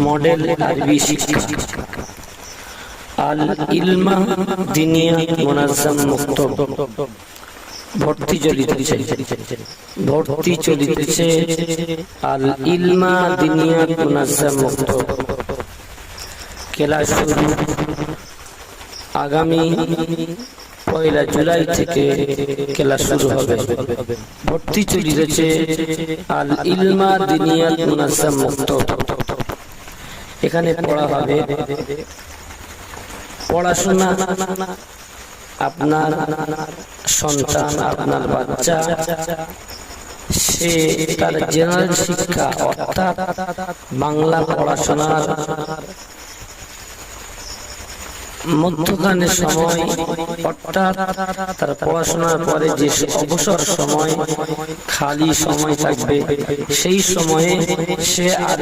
Model আরবি শিক্ষা আল ইলমা দিনিয়া মুনাজ্জাম মুক্তব ভর্তি চলিতেছে আল ইলমা দিনিয়া মুনাজ্জাম মুক্তব ক্লাস শুরু আগামী 1 জুলাই থেকে ক্লাস শুরু হবে। ভর্তি চলিতেছে আল ইলমা দিনিয়া মুনাজ্জাম মুক্তব। এখানে পড়া হবে পড়াশোনা আপনার সন্তান আপনার বাচ্চা সে তার জেনারেল শিক্ষা অর্থাৎ বাংলা পড়াশোনার মধ্যখানে সময় অর্থাৎ তার পড়াশোনার পরে যে অবসর সময় খালি সময় থাকবে সেই সময়ে সে আর